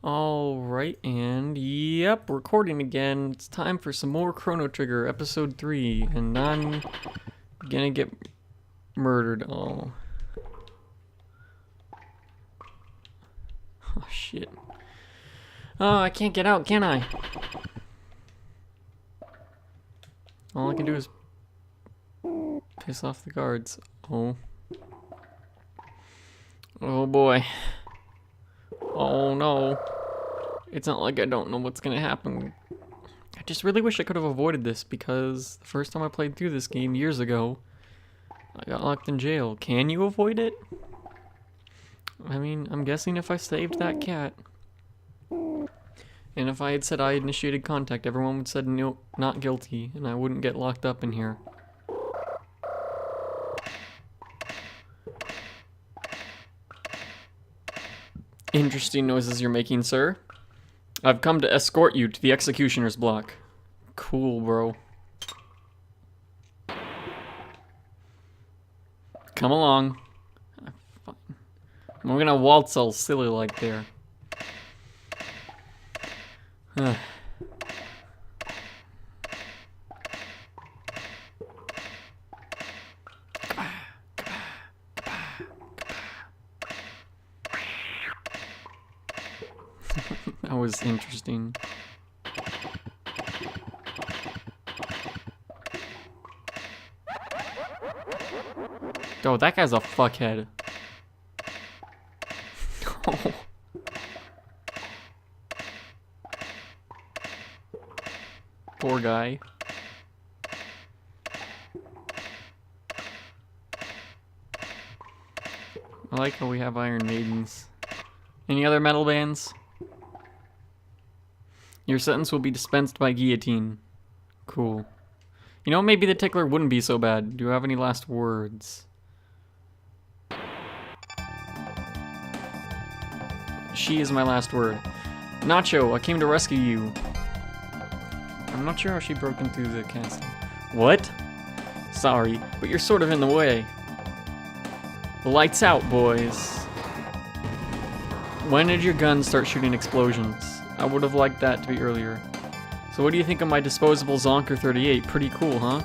Alright, and yep, recording again. It's time for some more Chrono Trigger, episode 3, and I'm gonna get murdered. Oh, shit. Oh, I can't get out, can I? All I can do is piss off the guards. Oh. Oh boy. Oh no. It's not like I don't know what's gonna happen. I just really wish I could have avoided this because the first time I played through this game years ago, I got locked in jail. Can you avoid it? I mean, I'm guessing if I saved that cat, and if I had said I initiated contact, everyone would have said no, not guilty, and I wouldn't get locked up in here. Interesting noises you're making, sir. I've come to escort you to the executioner's block. Cool, bro. Come along. Fine. We're gonna waltz all silly like there. That was interesting. Oh, that guy's a fuckhead. Oh. Poor guy. I like how we have Iron Maidens. Any other metal bands? Your sentence will be dispensed by guillotine. Cool. You know, maybe the tickler wouldn't be so bad. Do you have any last words? She is my last word. Nacho, I came to rescue you. I'm not sure how she broke into the castle. What? Sorry, but you're sort of in the way. Lights out, boys. When did your gun start shooting explosions? I would have liked that to be earlier. So what do you think of my disposable Zonker 38? Pretty cool, huh?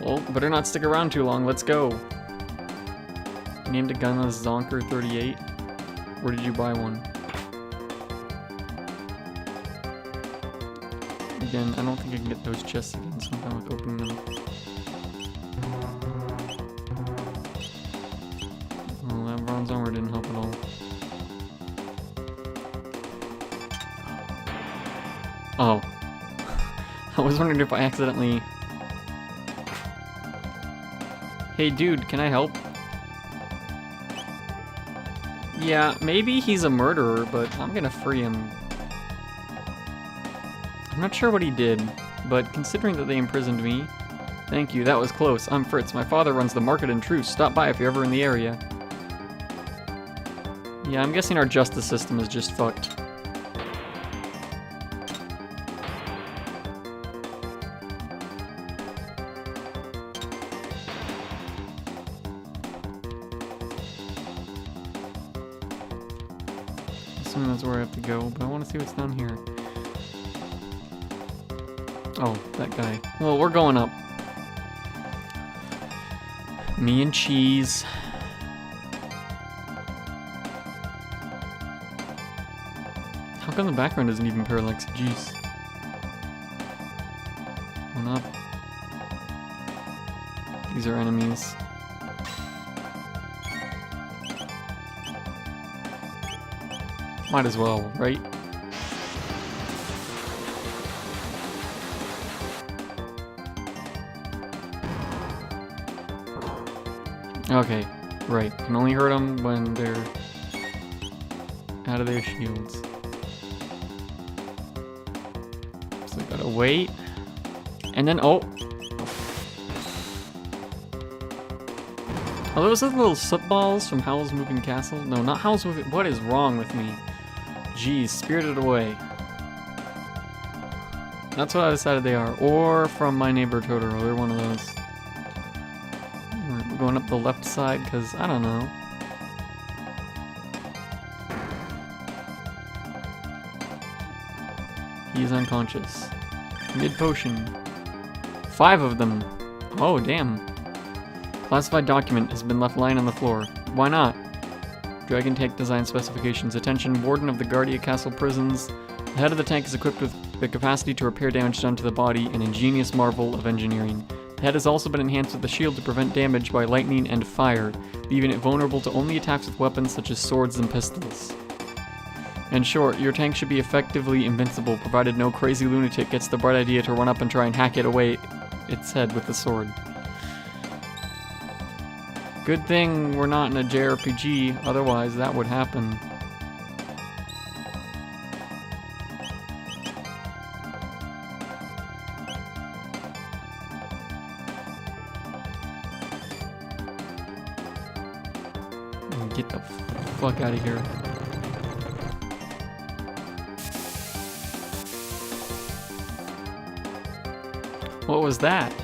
Well, better not stick around too long. Let's go. You named a gun as Zonker 38? Where did you buy one? Again, I don't think I can get those chests again sometime with opening them. Well, that bronze armor didn't help at all. Oh. I was wondering if I accidentally... Hey dude, can I help? Yeah, maybe he's a murderer, but I'm gonna free him. I'm not sure what he did, but considering that they imprisoned me... Thank you, that was close. I'm Fritz. My father runs the market in Truce. Stop by if you're ever in the area. Yeah, I'm guessing our justice system is just fucked. That's where I have to go, but I want to see what's down here. Oh, that guy. Well, we're going up. Me and cheese. How come the background isn't even parallax? Jeez. Going up. These are enemies. Might as well, right? Okay, right. Can only hurt them when they're out of their shields. So I gotta wait. And then, oh! Are those the little slip balls from Howl's Moving Castle? No, not Howl's Moving... What is wrong with me? Jeez, Spirited Away. That's what I decided they are. Or from My Neighbor Totoro. They're one of those. We're going up the left side because, I don't know. He is unconscious. Mid-potion. 5 of them. Oh, damn. Classified document has been left lying on the floor. Why not? Dragon tank design specifications. Attention, Warden of the Guardia Castle Prisons. The head of the tank is equipped with the capacity to repair damage done to the body, an ingenious marvel of engineering. The head has also been enhanced with a shield to prevent damage by lightning and fire, leaving it vulnerable to only attacks with weapons such as swords and pistols. In short, your tank should be effectively invincible, provided no crazy lunatic gets the bright idea to run up and try and hack it away its head with the sword. Good thing we're not in a JRPG, otherwise that would happen. Get the fuck out of here. What was that?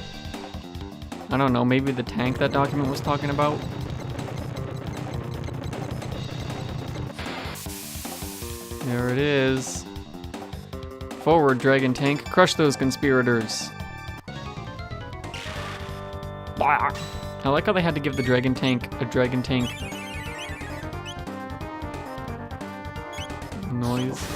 I don't know, maybe the tank that document was talking about? There it is. Forward, dragon tank. Crush those conspirators. Blah. I like how they had to give the dragon tank a dragon tank noise.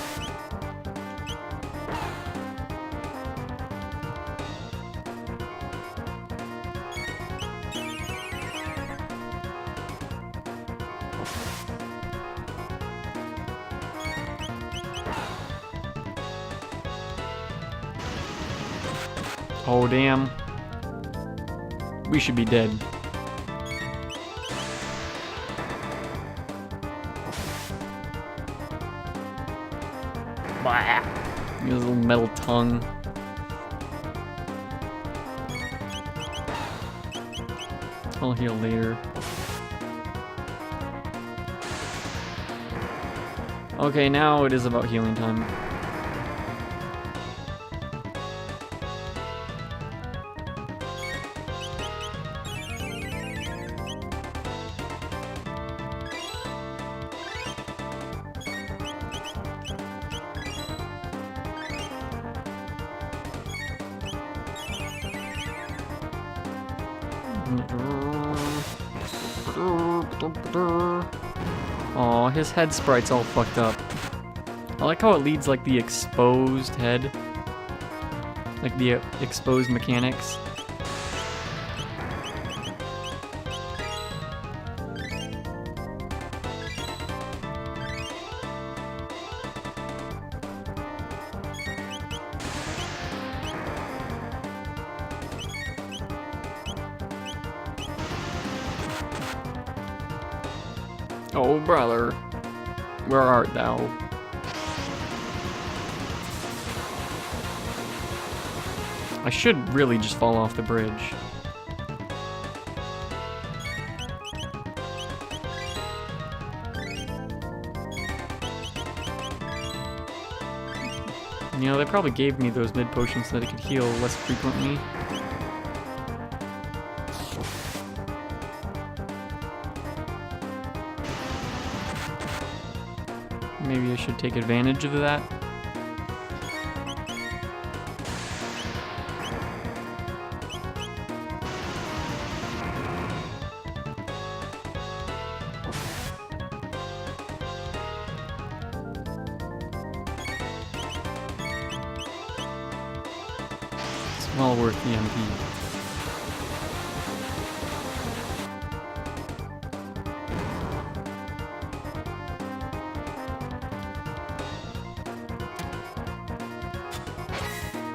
Oh, damn. We should be dead. Blah. His little metal tongue. I'll heal later. Okay, now it is about healing time. Aw, his head sprite's all fucked up. I like how it leads like the exposed head. Like the exposed mechanics. Oh, brother, where art thou? I should really just fall off the bridge. You know, they probably gave me those mid potions so that I could heal less frequently. Maybe I should take advantage of that. It's well worth the MP.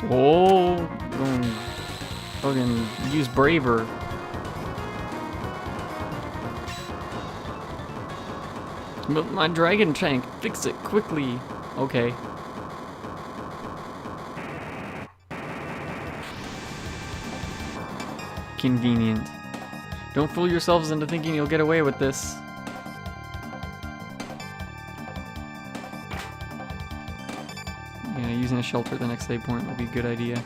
Oh, fucking use braver. But my dragon tank, fix it quickly. Okay. Convenient. Don't fool yourselves into thinking you'll get away with this. Yeah, using a shelter at the next save point would be a good idea.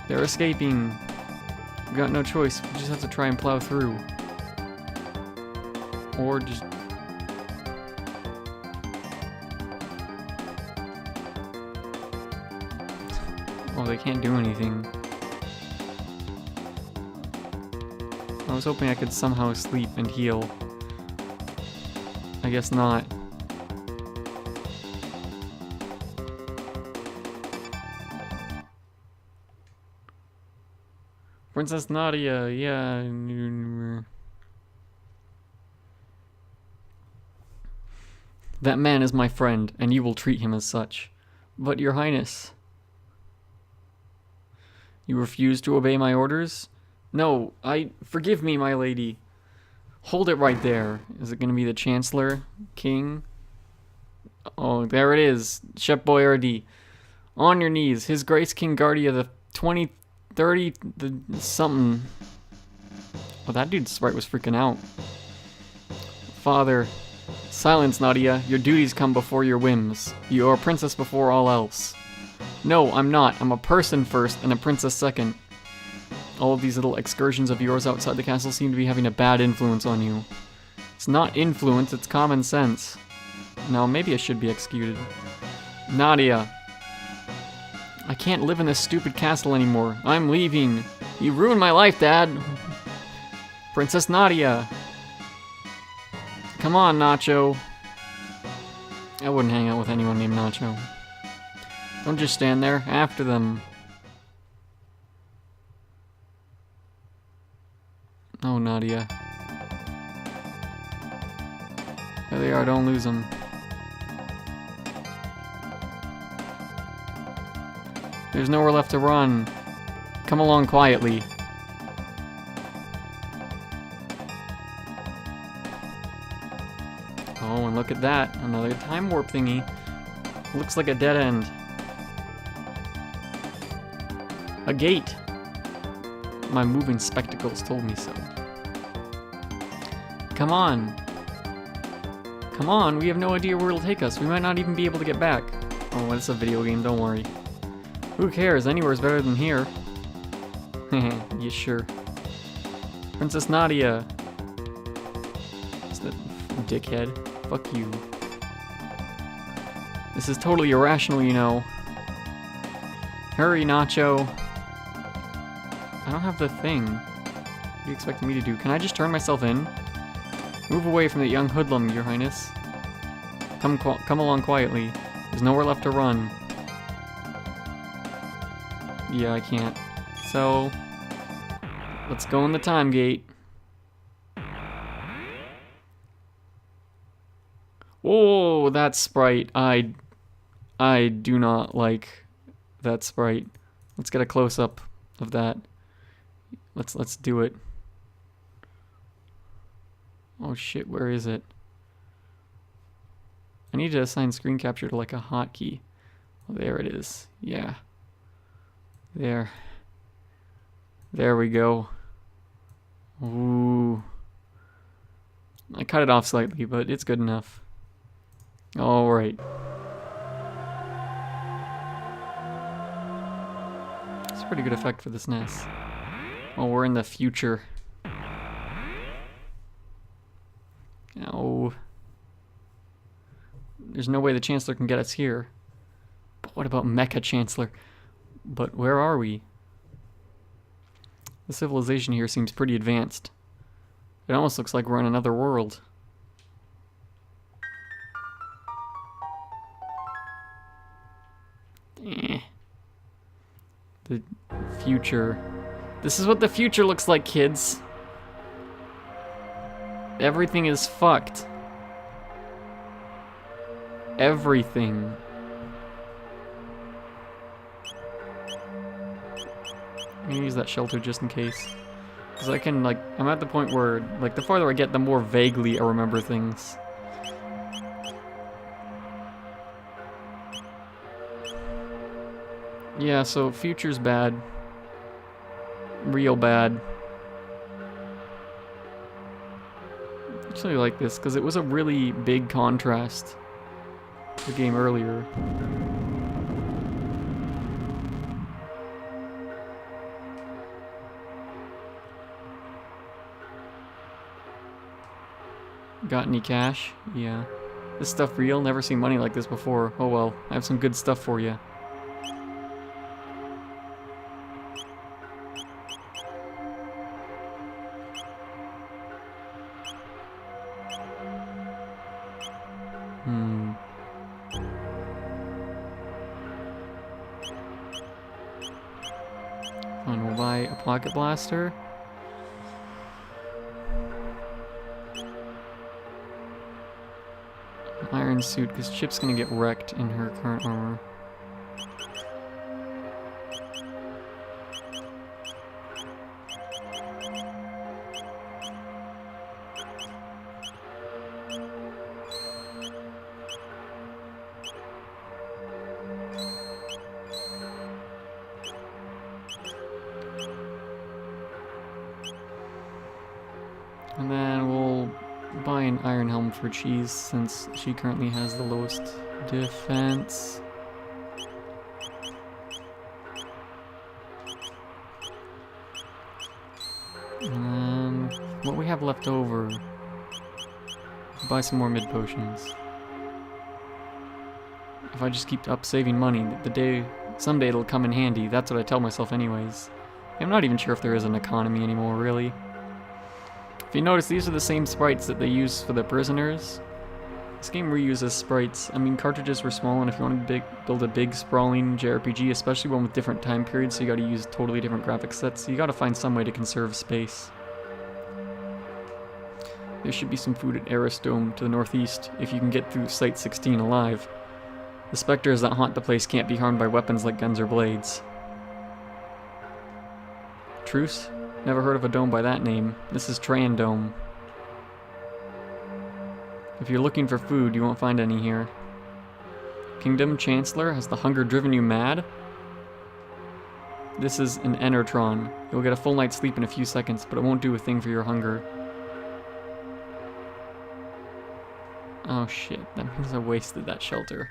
They're escaping. We've got no choice. We just have to try and plow through. Or just Oh, they can't do anything. I was hoping I could somehow sleep and heal. I guess not. Princess Nadia, yeah. That man is my friend, and you will treat him as such. But, Your Highness, you refuse to obey my orders? No, forgive me, my lady. Hold it right there. Is it going to be the Chancellor? King? Oh, there it is. Shep Boyardee. On your knees. His Grace King Guardia, the 2030, the something. Oh, that dude's sprite was freaking out. Father. Silence, Nadia. Your duties come before your whims. You are a princess before all else. No, I'm not. I'm a person first and a princess second. All of these little excursions of yours outside the castle seem to be having a bad influence on you. It's not influence, it's common sense. Now, maybe I should be executed. Nadia. I can't live in this stupid castle anymore. I'm leaving. You ruined my life, Dad. Princess Nadia. Come on, Nacho. I wouldn't hang out with anyone named Nacho. Don't just stand there. After them. Oh, Nadia. There they are. Don't lose them. There's nowhere left to run. Come along quietly. Oh, and look at that. Another time warp thingy. Looks like a dead end. A gate. My moving spectacles told me so. Come on. Come on, we have no idea where it'll take us. We might not even be able to get back. Oh, it's a video game, don't worry. Who cares? Anywhere's better than here. Yeah, sure. Princess Nadia. Is that dickhead? Fuck you. This is totally irrational, you know. Hurry, Nacho. I don't have the thing. What are you expecting me to do? Can I just turn myself in? Move away from that young hoodlum, Your Highness. Come along quietly. There's nowhere left to run. Yeah, I can't. So, let's go in the time gate. Oh, that sprite. I do not like that sprite. Let's get a close-up of that. Let's do it. Oh shit, where is it? I need to assign screen capture to like a hotkey. Oh, there it is. Yeah. There. There we go. Ooh. I cut it off slightly, but it's good enough. Alright. It's a pretty good effect for the SNES. Oh, we're in the future. No. There's no way the Chancellor can get us here. But what about Mecha Chancellor? But where are we? The civilization here seems pretty advanced. It almost looks like we're in another world. The future. This is what the future looks like, kids. Everything is fucked. Everything. I'm gonna use that shelter just in case. Because I can, like, I'm at the point where, like, the farther I get, the more vaguely I remember things. Yeah, so future's bad. Real bad. I actually like this, because it was a really big contrast to the game earlier. Got any cash? Yeah. This stuff real? Never seen money like this before. Oh well, I have some good stuff for you. Fine, we'll buy a pocket blaster. An iron suit, because Chip's gonna get wrecked in her current armor. And then we'll buy an iron helm for Cheese since she currently has the lowest defense. And then what we have left over, buy some more mid potions. If I just keep up saving money, someday it'll come in handy. That's what I tell myself anyways. I'm not even sure if there is an economy anymore, really. If you notice, these are the same sprites that they use for the prisoners. This game reuses sprites. I mean, cartridges were small, and if you want to build a big, sprawling JRPG, especially one with different time periods, so you gotta use totally different graphic sets, so you gotta find some way to conserve space. There should be some food at Aristome to the northeast, if you can get through Site 16 alive. The specters that haunt the place can't be harmed by weapons like guns or blades. Truce? Never heard of a dome by that name. This is Trandome. If you're looking for food, you won't find any here. Kingdom Chancellor, has the hunger driven you mad? This is an Enertron. You'll get a full night's sleep in a few seconds, but it won't do a thing for your hunger. Oh shit, that means I wasted that shelter.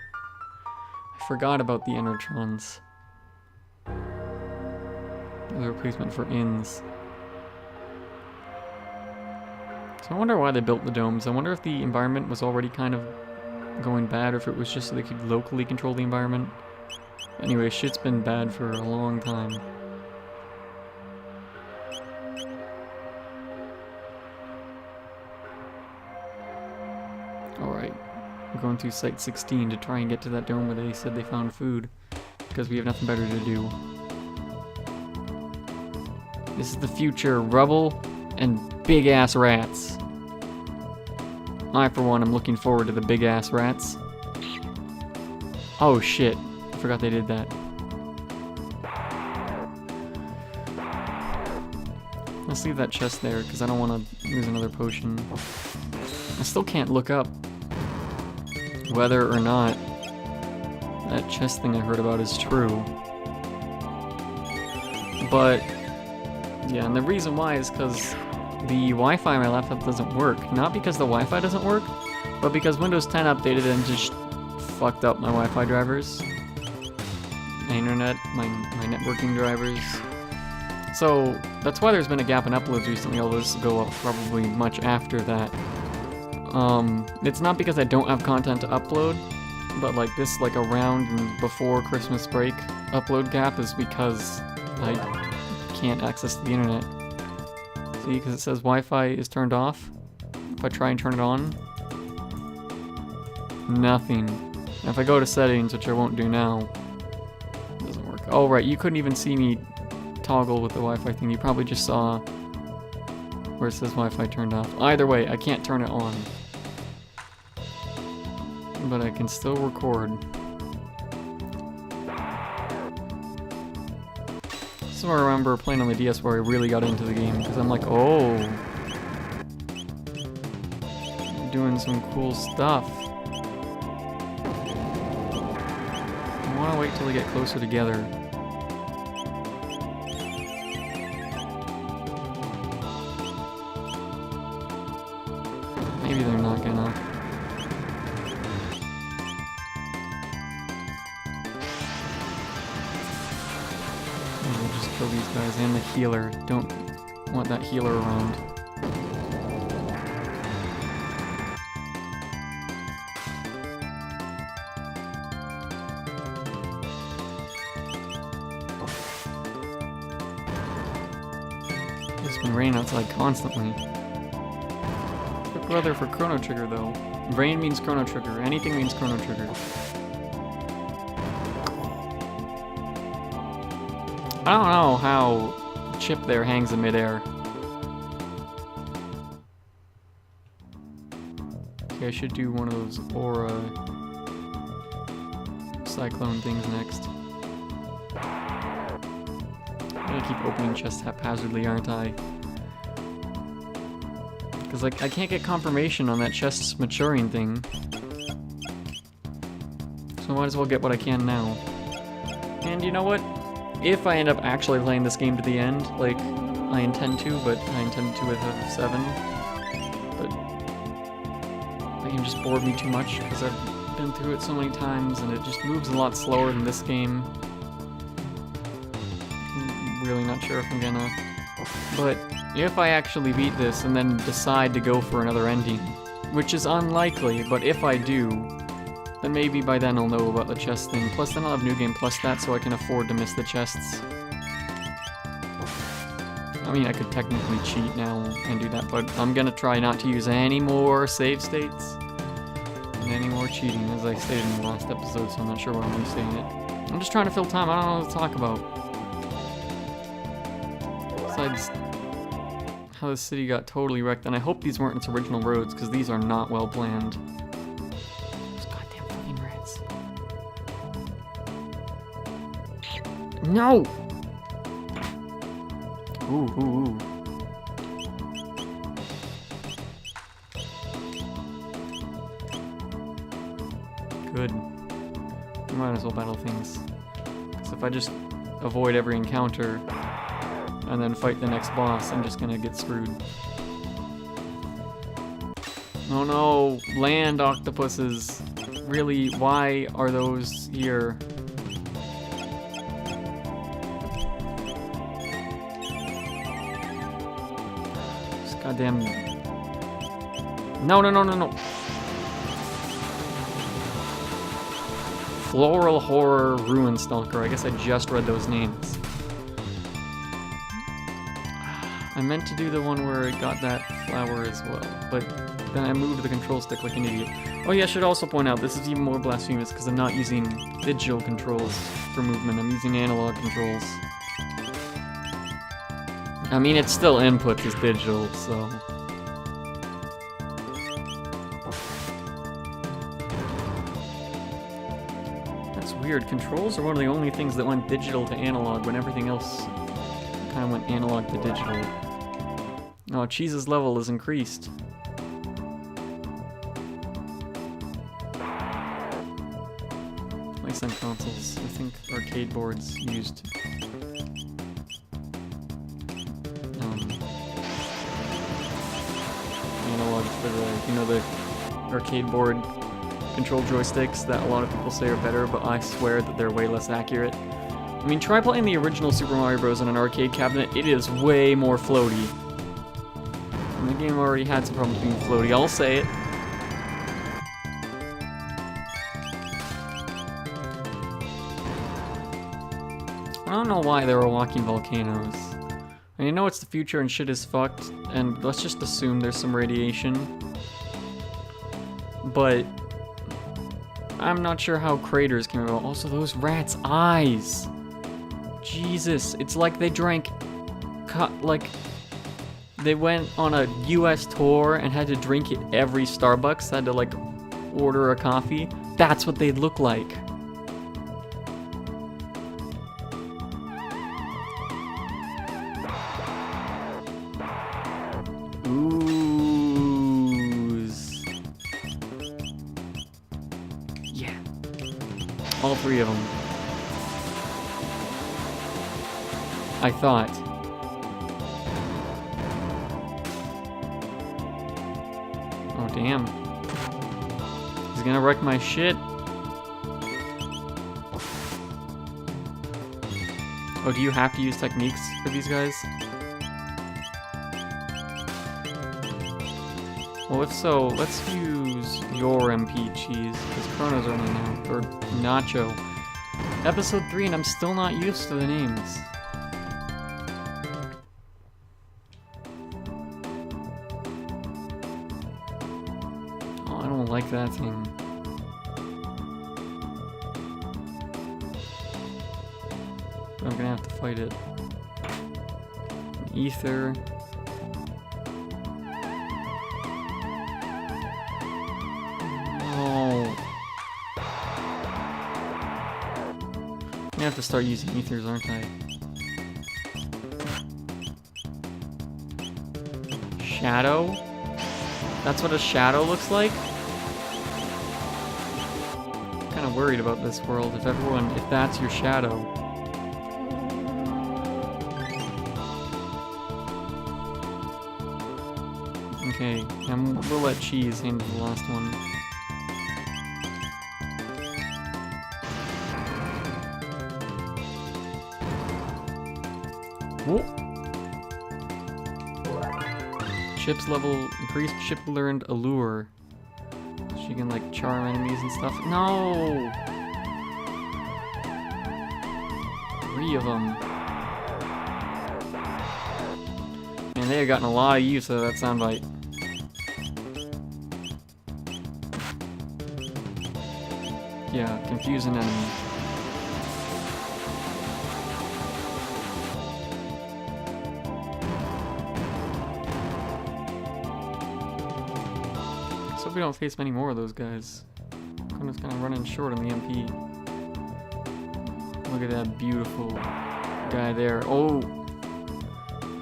I forgot about the Enertrons. The replacement for inns. So I wonder why they built the domes. I wonder if the environment was already kind of going bad, or if it was just so they could locally control the environment. Anyway, shit's been bad for a long time. Alright, we're going through Site 16 to try and get to that dome where they said they found food, because we have nothing better to do. This is the future, rubble and big-ass rats. I, for one, am looking forward to the big-ass rats. Oh shit, I forgot they did that. Let's leave that chest there, because I don't want to lose another potion. I still can't look up whether or not that chest thing I heard about is true. But yeah, and the reason why is because the Wi-Fi on my laptop doesn't work. Not because the Wi-Fi doesn't work, but because Windows 10 updated and just fucked up my Wi-Fi drivers. My internet, my networking drivers. So that's why there's been a gap in uploads recently, although this will go up probably much after that. It's not because I don't have content to upload, but like this, like around and before Christmas break upload gap is because I can't access the internet. See, because it says Wi-Fi is turned off. If I try and turn it on, nothing. And if I go to settings, which I won't do now, it doesn't work. Oh right, you couldn't even see me toggle with the Wi-Fi thing. You probably just saw where it says Wi-Fi turned off. Either way, I can't turn it on. But I can still record. So I remember playing on the DS where I really got into the game, because I'm like, oh, I'm doing some cool stuff. I want to wait till we get closer together. Maybe they're not gonna. Kill these guys and the healer. Don't want that healer around. It's been raining outside constantly. brother for Chrono Trigger, though. Brain means Chrono Trigger. Anything means Chrono Trigger. I don't know how Chip there hangs in midair. Okay, I should do one of those aura cyclone things next. I'm gonna keep opening chests haphazardly, aren't I? Because, like, I can't get confirmation on that chest's maturing thing. So I might as well get what I can now. And you know what? If I end up actually playing this game to the end, like, I intend to, but I intend to with a 7. But the game just bored me too much because I've been through it so many times and it just moves a lot slower than this game. I'm really not sure if I'm gonna. But if I actually beat this and then decide to go for another ending, which is unlikely, but if I do, then maybe by then I'll know about the chest thing. Plus then I'll have New Game Plus that so I can afford to miss the chests. I mean, I could technically cheat now and do that, but I'm gonna try not to use any more save states and any more cheating, as I stated in the last episode, so I'm not sure why I'm restating it. I'm just trying to fill time, I don't know what to talk about. Besides how the city got totally wrecked, and I hope these weren't its original roads, because these are not well planned. Those goddamn fucking rats. No! Ooh, ooh, ooh. Good. We might as well battle things. Because if I just avoid every encounter and then fight the next boss, I'm just gonna get screwed. Oh no, land octopuses. Really, why are those here? This goddamn... No, no, no, no, no. Floral Horror Ruin Stalker. I guess I just read those names. I meant to do the one where it got that flower as well, but then I moved the control stick like an idiot. Oh yeah, I should also point out, this is even more blasphemous because I'm not using digital controls for movement, I'm using analog controls. I mean, it's still input is digital, so... That's weird, controls are one of the only things that went digital to analog when everything else kind of went analog to digital. Oh, Cheese's level is increased. At least on consoles. I think arcade boards used analog for the, you know, the arcade board control joysticks that a lot of people say are better, but I swear that they're way less accurate. I mean, try playing the original Super Mario Bros. On an arcade cabinet, it is way more floaty. And the game already had some problems being floaty, I'll say it. I don't know why there are walking volcanoes. And you know it's the future and shit is fucked, and let's just assume there's some radiation. But I'm not sure how craters came about. Also, those rats' eyes! Jesus, it's like they drank, like, they went on a US tour and had to drink it every Starbucks, had to, like, order a coffee. That's what they'd look like. Ooze. Yeah. All 3 of them. I thought. Oh, damn. He's gonna wreck my shit. Oh, do you have to use techniques for these guys? Well, if so, let's use your MP cheese, because Chrono's only now, or Nacho. Episode 3 and I'm still not used to the names. don't like that thing. But I'm gonna have to fight it. Ether. Oh. I'm gonna have to start using ethers, aren't I? Shadow? That's what a shadow looks like? I'm kind of worried about this world if that's your shadow. Okay, and we'll let Cheese handle the last one. Whoa. Ship's level, increased ship learned allure. She can like charm enemies and stuff. No! 3 of them. And they have gotten a lot of use out of that soundbite. Yeah, confuse an enemy. So we don't face many more of those guys. I'm just kind of running short on the MP. Look at that beautiful guy there. Oh!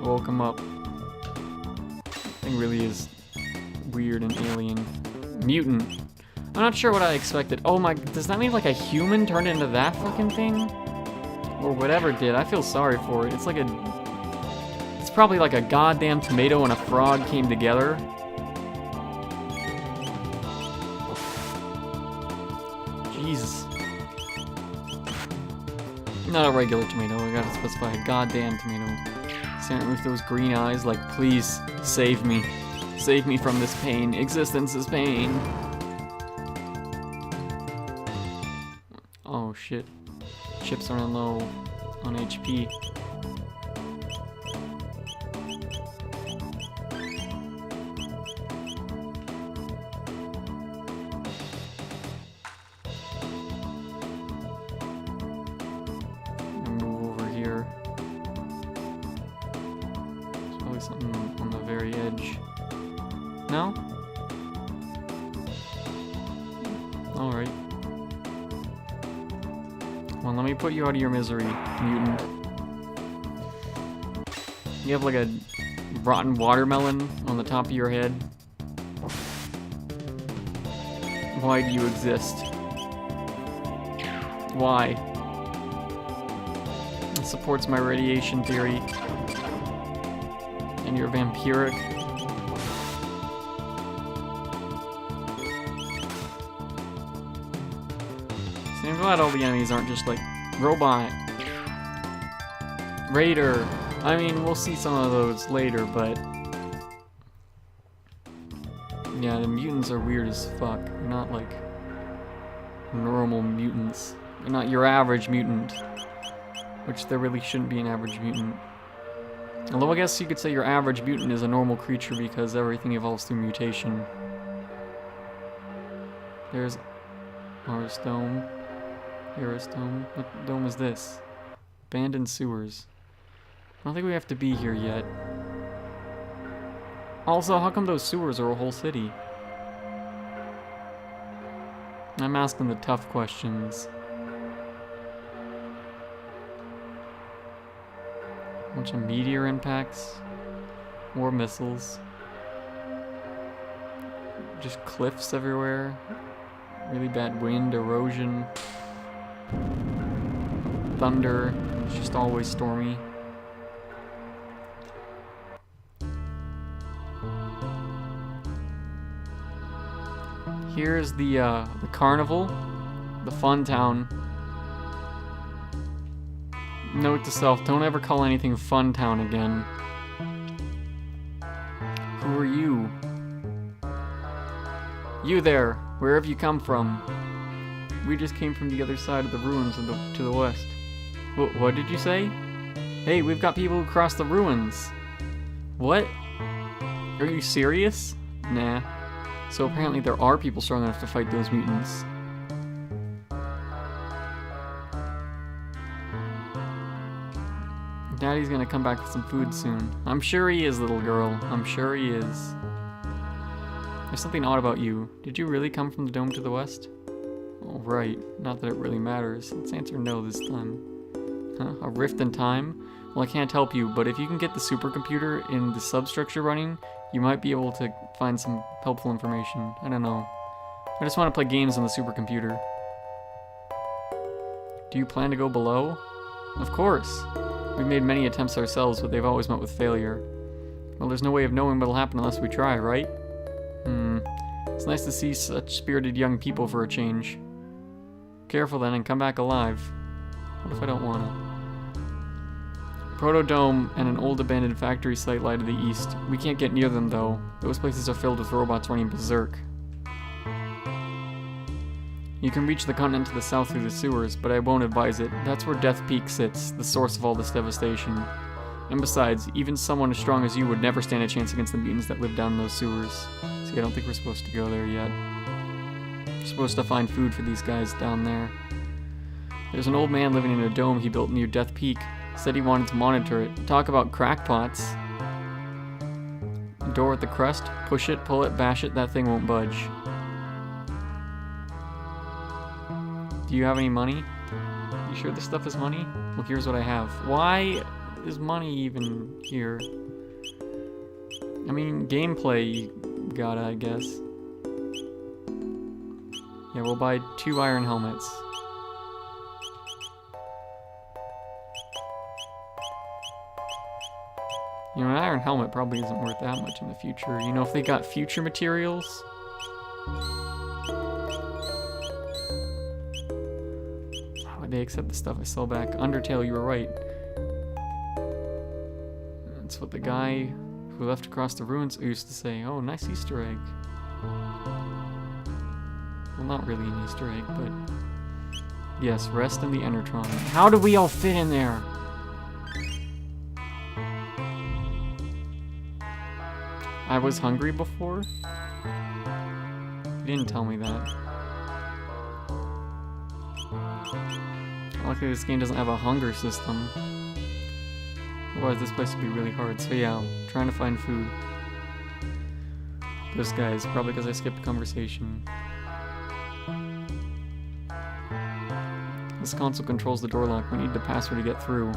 Woke him up. Thing really is weird and alien. Mutant. I'm not sure what I expected. Oh my, does that mean like a human turned into that fucking thing? Or whatever it did. I feel sorry for it. It's like it's probably like a goddamn tomato and a frog came together. Jesus. Not a regular tomato, I gotta specify a goddamn tomato. Standing with those green eyes like, please, save me. Save me from this pain. Existence is pain. Oh shit. Chips running low on HP. Something on the very edge. No? Alright. Well, let me put you out of your misery, mutant. You have like a rotten watermelon on the top of your head. Why do you exist? Why? It supports my radiation theory. And you're vampiric. So I'm glad all the enemies aren't just like robot, raider. I mean, we'll see some of those later, but yeah, the mutants are weird as fuck. They're not like normal mutants. They're not your average mutant, which there really shouldn't be an average mutant. Although I guess you could say your average mutant is a normal creature because everything evolves through mutation. There's Mars Dome. Eris Dome. What dome is this? Abandoned sewers. I don't think we have to be here yet. Also, how come those sewers are a whole city? I'm asking the tough questions. Bunch of meteor impacts, more missiles, just cliffs everywhere, really bad wind, erosion, thunder, it's just always stormy. Here's the carnival, the fun town. Note to self, don't ever call anything Fun Town again. Who are you? You there, where have you come from? We just came from the other side of the ruins to the west. What did you say? Hey, we've got people who crossed the ruins. What? Are you serious? Nah. So apparently there are people strong enough to fight those mutants. Daddy's gonna come back with some food soon. I'm sure he is, little girl. I'm sure he is. There's something odd about you. Did you really come from the dome to the west? Oh, right. Not that it really matters. Let's answer no this time. Huh? A rift in time? Well, I can't help you, but if you can get the supercomputer in the substructure running, you might be able to find some helpful information. I don't know. I just want to play games on the supercomputer. Do you plan to go below? Of course. We've made many attempts ourselves, but they've always met with failure. Well, there's no way of knowing what'll happen unless we try, right? It's nice to see such spirited young people for a change. Careful then and come back alive. What if I don't wanna? Protodome and an old abandoned factory site lie to the east. We can't get near them though. Those places are filled with robots running berserk. You can reach the continent to the south through the sewers, but I won't advise it. That's where Death Peak sits, the source of all this devastation. And besides, even someone as strong as you would never stand a chance against the mutants that live down those sewers. See, I don't think we're supposed to go there yet. We're supposed to find food for these guys down there. There's an old man living in a dome he built near Death Peak. Said he wanted to monitor it. Talk about crackpots. Door at the crest. Push it, pull it, bash it, that thing won't budge. Do you have any money? You sure this stuff is money? Well, here's what I have. Why is money even here? I mean, gameplay, you gotta, I guess. Yeah, we'll buy 2 iron helmets. You know, an iron helmet probably isn't worth that much in the future. You know, if they got future materials... They accept the stuff I sell back. Undertale, you were right. That's what the guy who left across the ruins used to say. Oh, nice Easter egg. Well, not really an Easter egg, but... Yes, rest in the Enertron. How do we all fit in there? I was hungry before? You didn't tell me that. Luckily this game doesn't have a hunger system. Otherwise this place would be really hard. So yeah, I'm trying to find food. This guy's probably because I skipped a conversation. This console controls the door lock. We need the password to get through.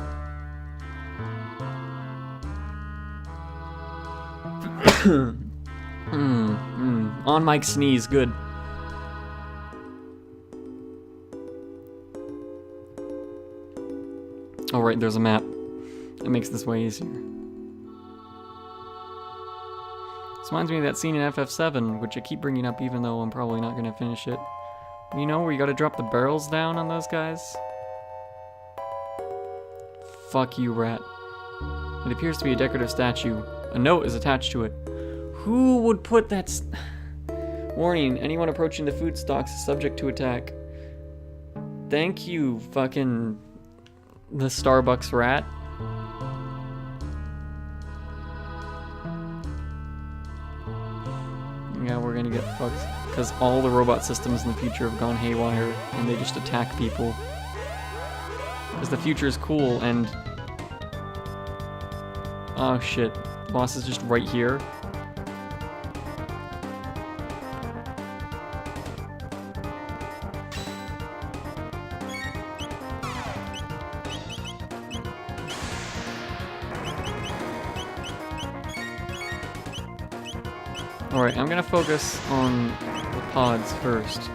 On mic sneeze, good. Oh right, there's a map. It makes this way easier. This reminds me of that scene in FF7, which I keep bringing up even though I'm probably not going to finish it. You know, where you gotta drop the barrels down on those guys? Fuck you, rat. It appears to be a decorative statue. A note is attached to it. Who would put that Warning, anyone approaching the food stocks is subject to attack. Thank you, fucking... the Starbucks rat. Yeah, we're gonna get fucked. Because all the robot systems in the future have gone haywire, and they just attack people. Because the future is cool, and... oh shit, boss is just right here. Alright, I'm gonna focus on the pods first.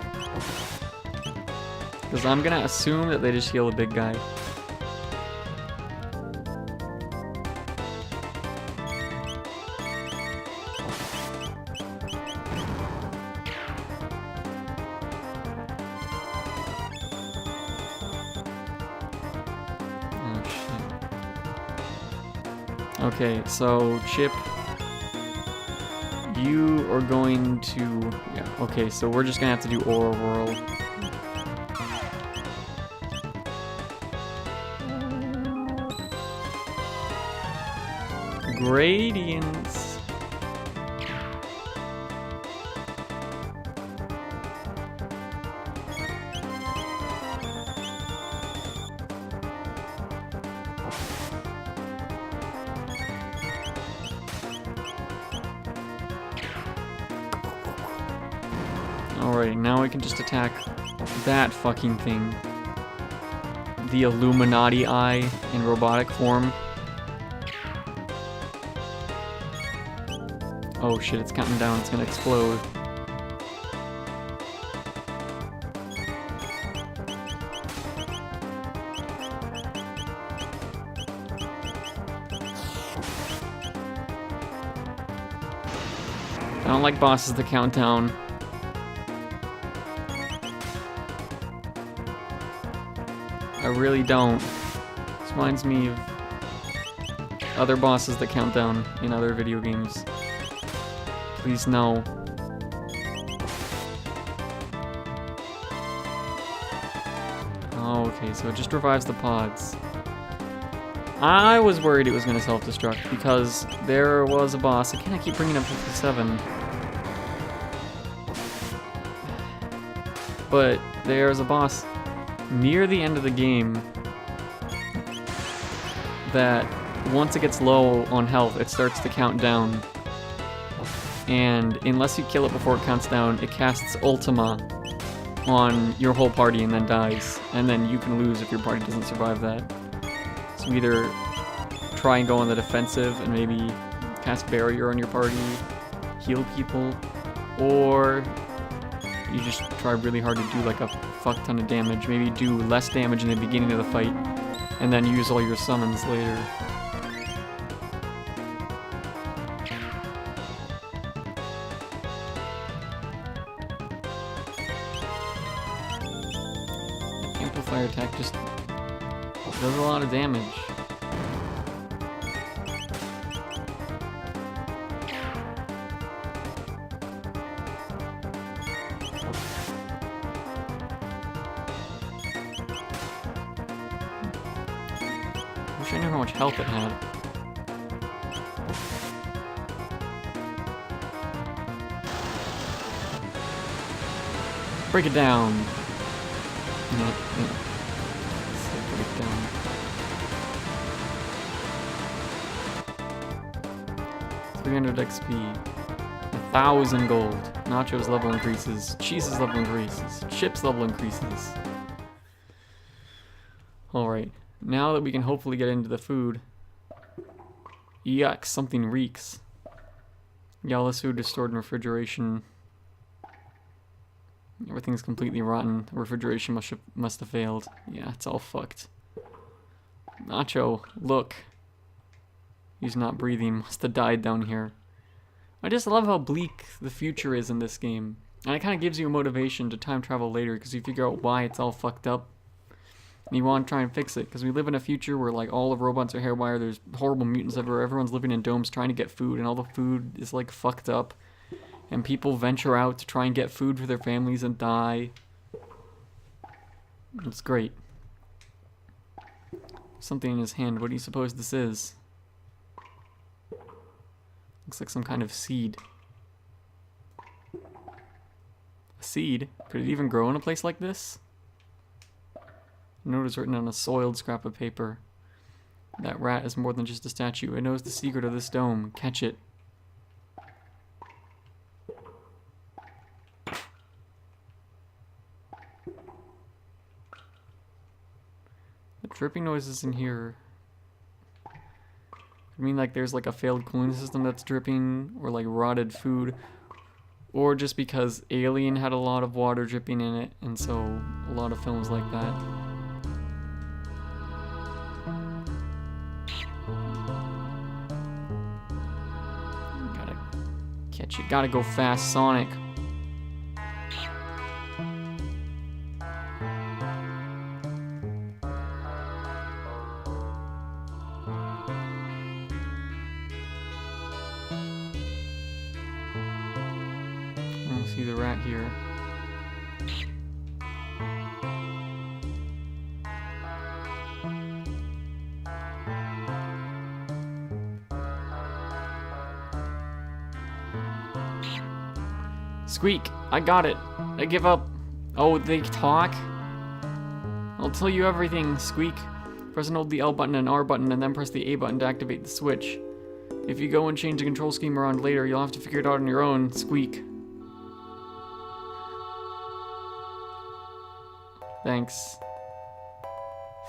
Because I'm gonna assume that they just heal the big guy. Oh shit. Okay, so Chip... you are going to... yeah, okay, so we're just gonna have to do Aura Whirl. Gradients. Alright, now I can just attack that fucking thing. The Illuminati Eye in robotic form. Oh shit, it's counting down, it's gonna explode. I don't like bosses that count down. I really don't. This reminds me of other bosses that count down in other video games. Please no. Oh, okay, so it just revives the pods. I was worried it was going to self-destruct because there was a boss. Again, I keep bringing up 57. But there's a boss near the end of the game that once it gets low on health, it starts to count down. And unless you kill it before it counts down, it casts Ultima on your whole party and then dies. And then you can lose if your party doesn't survive that. So either try and go on the defensive and maybe cast Barrier on your party, heal people, or you just try really hard to do like a fuck ton of damage. Maybe do less damage in the beginning of the fight and then use all your summons later. Amplifier attack just does a lot of damage. Wish I knew how much health it had. Break it down. No. Break it down. $300 XP. 1,000 gold. Nacho's level increases. Cheese's level increases. Chip's level increases. Alright. Now that we can hopefully get into the food. Yuck, something reeks. Yeah, all this food is stored in refrigeration. Everything's completely rotten. The refrigeration must have failed. Yeah, it's all fucked. Nacho, look. He's not breathing. Must have died down here. I just love how bleak the future is in this game. And it kind of gives you a motivation to time travel later because you figure out why it's all fucked up. And you want to try and fix it, because we live in a future where like all of robots are hairwire, there's horrible mutants everywhere, everyone's living in domes trying to get food, and all the food is like fucked up. And people venture out to try and get food for their families and die. It's great. Something in his hand, what do you suppose this is? Looks like some kind of seed. A seed? Could it even grow in a place like this? A note is written on a soiled scrap of paper. That rat is more than just a statue. It knows the secret of this dome. Catch it. The dripping noises in here. I mean, like there's like a failed cooling system that's dripping, or like rotted food, or just because Alien had a lot of water dripping in it, and so a lot of films like that. Gotta catch it. Gotta go fast, Sonic. See the rat here. Squeak! I got it! I give up! Oh, they talk? I'll tell you everything, Squeak. Press and hold the L button and R button and then press the A button to activate the switch. If you go and change the control scheme around later, you'll have to figure it out on your own, Squeak. Thanks.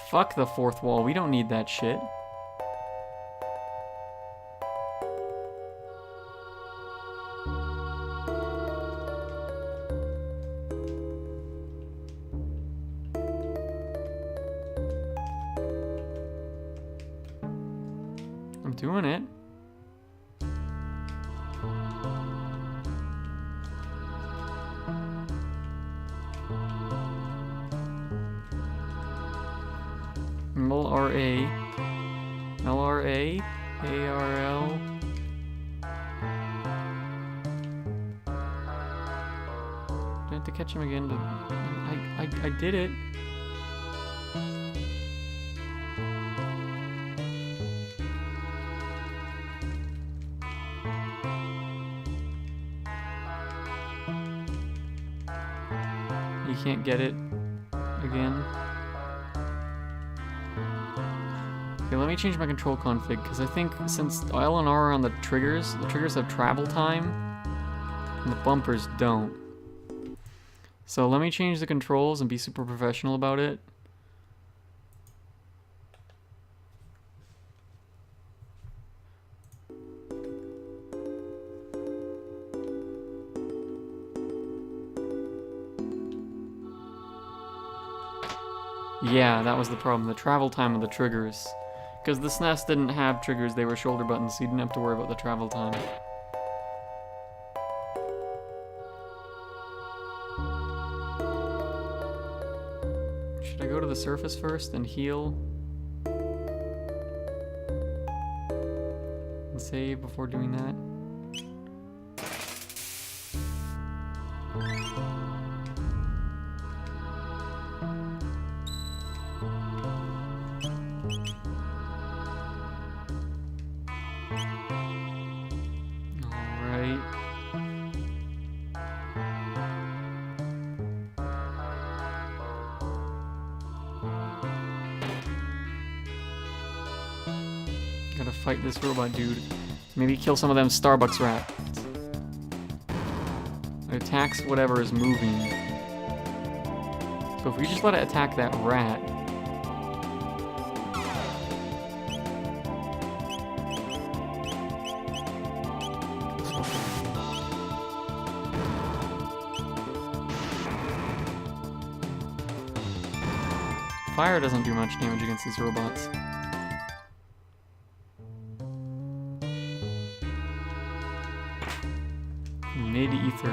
Fuck the fourth wall. We don't need that shit. I'm doing it. LRA, LRA, ARL. Do I have to catch him again? I did it. You can't get it again. Okay, let me change my control config, because I think since L and R are on the triggers have travel time, and the bumpers don't. So let me change the controls and be super professional about it. Yeah, that was the problem, the travel time of the triggers. Because the SNES didn't have triggers, they were shoulder buttons, so you didn't have to worry about the travel time. Should I go to the surface first and heal? And save before doing that? Gotta fight this robot dude. Maybe kill some of them Starbucks rats. It attacks whatever is moving. So if we just let it attack that rat. Fire doesn't do much damage against these robots. Mid-ether.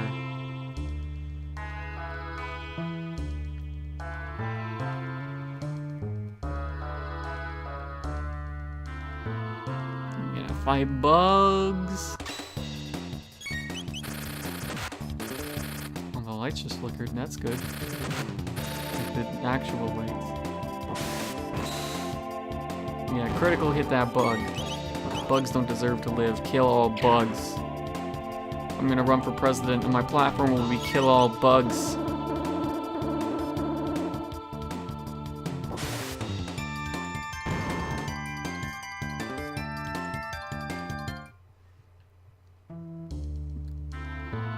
I'm gonna fight bugs. Oh, the lights just flickered, that's good. Like the actual lights. Yeah, critical hit that bug. Bugs don't deserve to live. Kill all bugs. I'm gonna run for president, and my platform will be kill all bugs.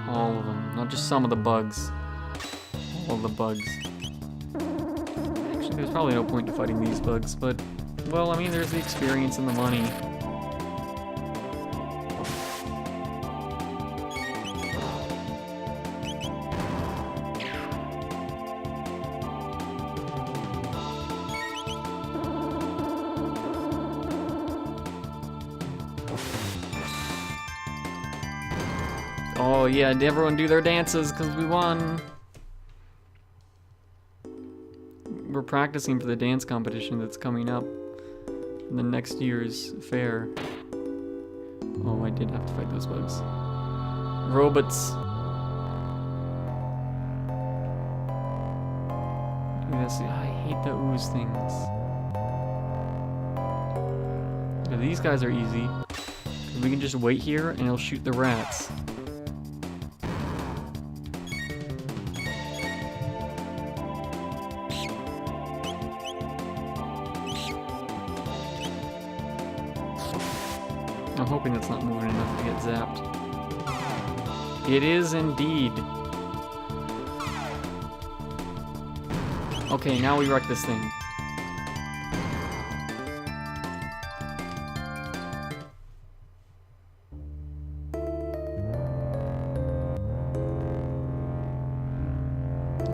All of them, not just some of the bugs. All the bugs. Actually, there's probably no point to fighting these bugs, but, well, I mean, there's the experience and the money. Oh yeah, everyone do their dances because we won. We're practicing for the dance competition that's coming up in the next year's fair. Oh, I did have to fight those bugs. Robots. I hate the ooze things. Yeah, these guys are easy. We can just wait here and it'll shoot the rats. I'm hoping it's not moving enough to get zapped. It is indeed. Okay, now we wreck this thing.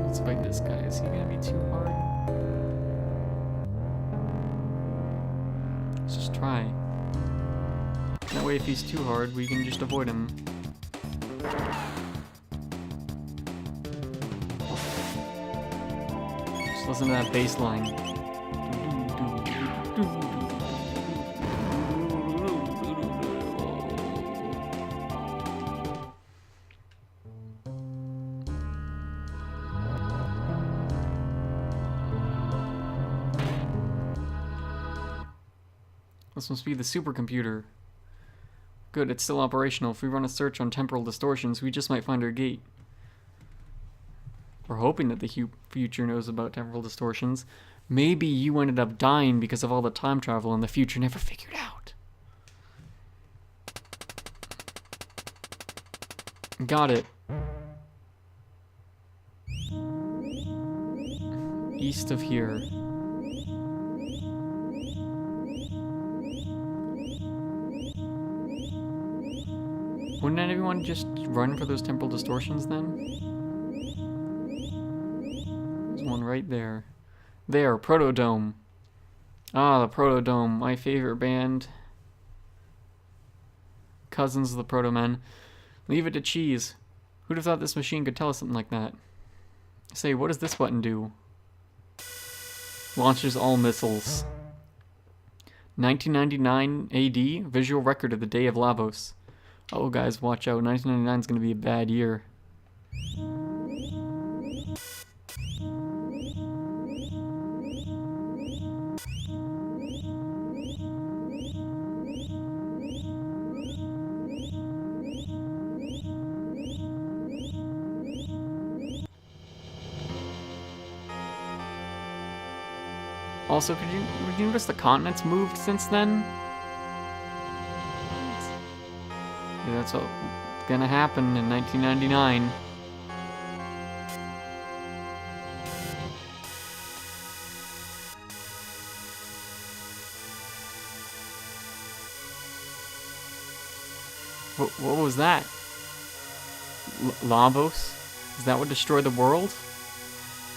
Let's fight this guy. Is he gonna be too hard? Let's just try. That way if he's too hard, we can just avoid him. Just listen to that bass line. This must be the supercomputer. Good, it's still operational. If we run a search on temporal distortions, we just might find our gate. We're hoping that the future knows about temporal distortions. Maybe you ended up dying because of all the time travel and the future never figured out. Got it. East of here. Wouldn't anyone just run for those temporal distortions then? There's one right there. There, Protodome. Ah, the Protodome, my favorite band. Cousins of the Protomen. Leave it to Cheese. Who'd have thought this machine could tell us something like that? Say, what does this button do? Launches all missiles. 1999 AD, visual record of the day of Lavos. Oh, guys, watch out. 1999 is going to be a bad year. Also, would you notice the continents moved since then? Yeah, that's what's gonna happen in 1999. What was that? Lavos? Is that what destroyed the world?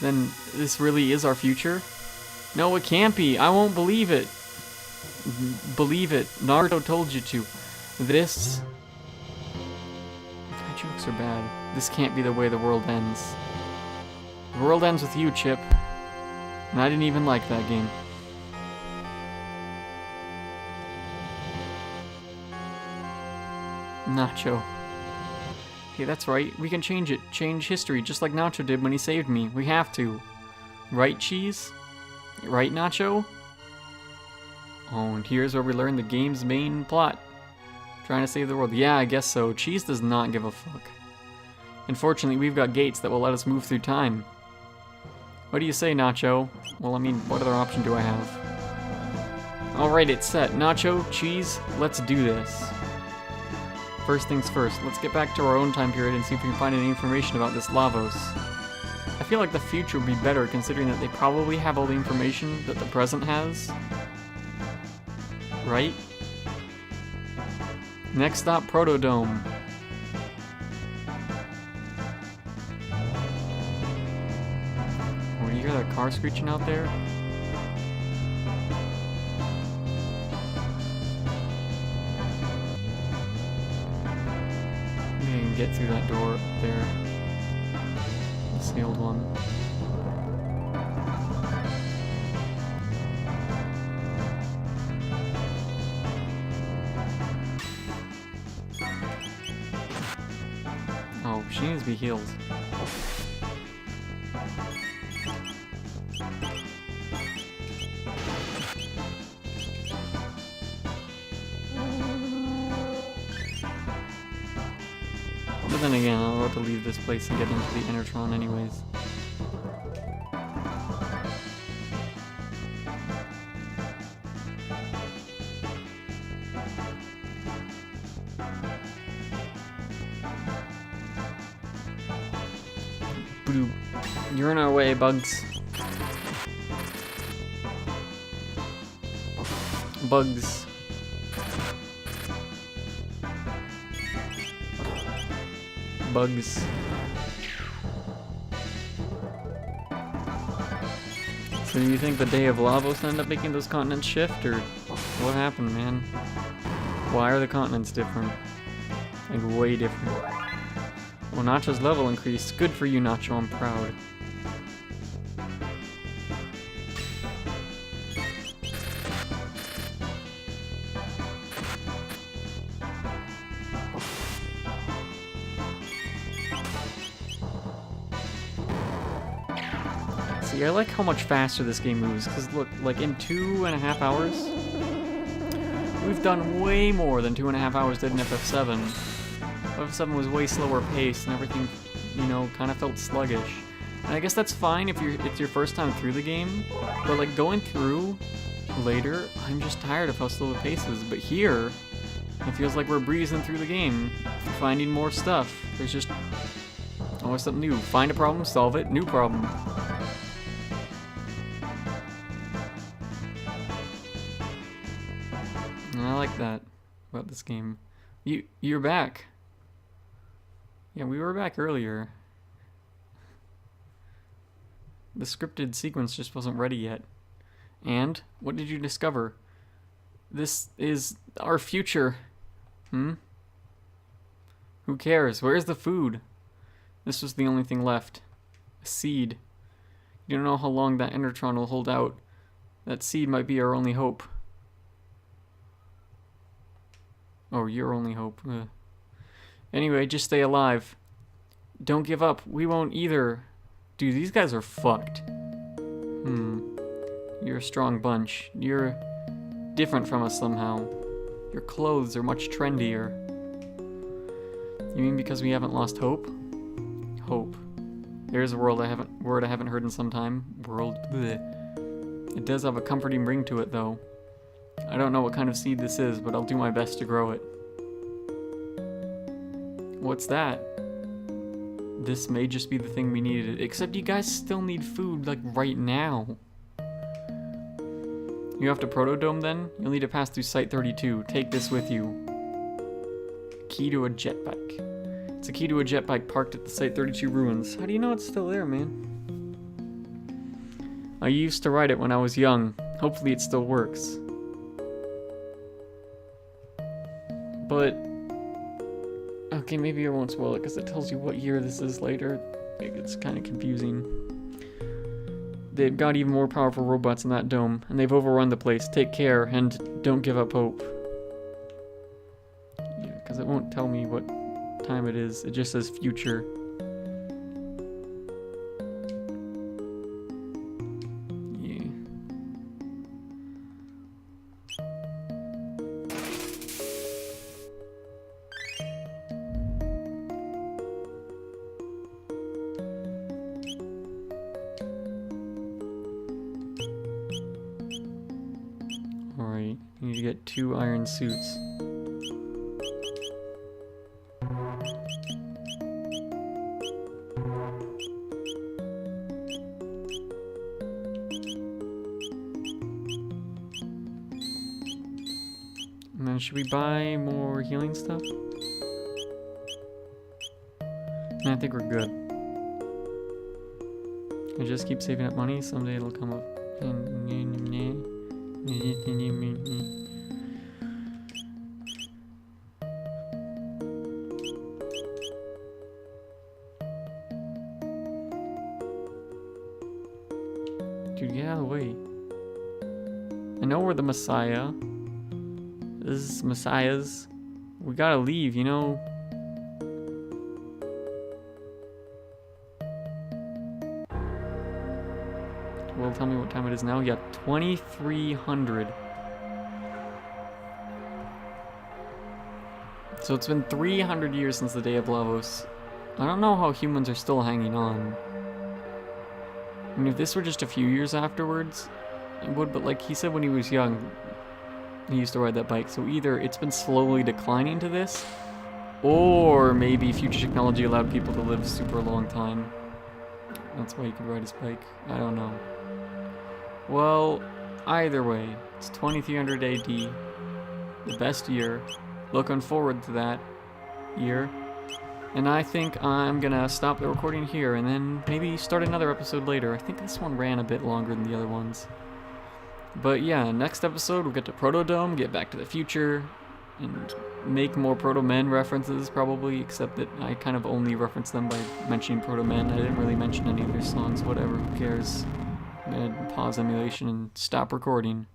Then this really is our future? No, it can't be. I won't believe it. Believe it. Naruto told you to. This... My jokes are bad. This can't be the way the world ends. The world ends with you, Chip. And I didn't even like that game. Nacho. Hey, that's right. We can change it. Change history, just like Nacho did when he saved me. We have to. Right, Cheese? Right, Nacho? Oh, and here's where we learn the game's main plot. Trying to save the world. Yeah, I guess so. Cheese does not give a fuck. Unfortunately, we've got gates that will let us move through time. What do you say, Nacho? Well, I mean, what other option do I have? Alright, it's set. Nacho, Cheese, let's do this. First things first, let's get back to our own time period and see if we can find any information about this Lavos. I feel like the future would be better considering that they probably have all the information that the present has. Right? Next stop, Protodome. Oh, do you hear that car screeching out there? Maybe I can get through that door up there. The sealed one. Oh, she needs to be healed. But then again, I'm about to leave this place and get into the Enertron anyways. You're in our way, Bugs. Bugs. Bugs. So do you think the day of Lavos ended up making those continents shift, or what happened, man? Why are the continents different? Like, way different. Well, Nacho's level increased. Good for you, Nacho. I'm proud. See, I like how much faster this game moves, because look, like in 2.5 hours, we've done way more than 2.5 hours did in FF7. FF7 was way slower paced and everything, you know, kind of felt sluggish. And I guess that's fine if it's your first time through the game, but like going through later, I'm just tired of how slow the pace is. But here, it feels like we're breezing through the game, finding more stuff. There's just always something new. Find a problem, solve it, new problem. I like that about this game. You're back. Yeah, we were back earlier. The scripted sequence just wasn't ready yet. And what did you discover? This is our future. Who cares? Where's the food? This was the only thing left. A seed. You don't know how long that Endertron will hold out. That seed might be our only hope. Oh, your only hope. Anyway, just stay alive. Don't give up. We won't either. Dude, these guys are fucked. You're a strong bunch. You're different from us somehow. Your clothes are much trendier. You mean because we haven't lost hope? Hope. There's a word I haven't heard in some time. World. Bleh. It does have a comforting ring to it, though. I don't know what kind of seed this is, but I'll do my best to grow it. What's that? This may just be the thing we needed, except you guys still need food, like, right now. You have to protodome then? You'll need to pass through Site 32. Take this with you. Key to a jetbike. It's a key to a jetbike parked at the Site 32 ruins. How do you know it's still there, man? I used to ride it when I was young. Hopefully it still works. But, okay, maybe I won't spoil it because it tells you what year this is later. It's kind of confusing. They've got even more powerful robots in that dome, and they've overrun the place. Take care, and don't give up hope. Yeah, because it won't tell me what time it is. It just says future. Alright, you need to get 2 iron suits. And then should we buy more healing stuff? I think we're good. I just keep saving up money, someday it'll come up. Dude, get out of the way. I know we're the Messiah. This is Messiahs. We gotta leave, you know? Well, tell me what time it is now. Yeah, 2300. So it's been 300 years since the day of Lavos. I don't know how humans are still hanging on. I mean, if this were just a few years afterwards, it would, but like he said when he was young, he used to ride that bike. So either it's been slowly declining to this, or maybe future technology allowed people to live a super long time. That's why he could ride his bike. I don't know. Well, either way, it's 2300 AD, the best year. Looking forward to that year. And I think I'm gonna stop the recording here and then maybe start another episode later. I think this one ran a bit longer than the other ones. But yeah, next episode we'll get to Protodome, get Back to the Future, and make more Proto Men references probably, except that I kind of only referenced them by mentioning Proto Men. I didn't really mention any of their songs, whatever, who cares. I'm gonna pause emulation and stop recording.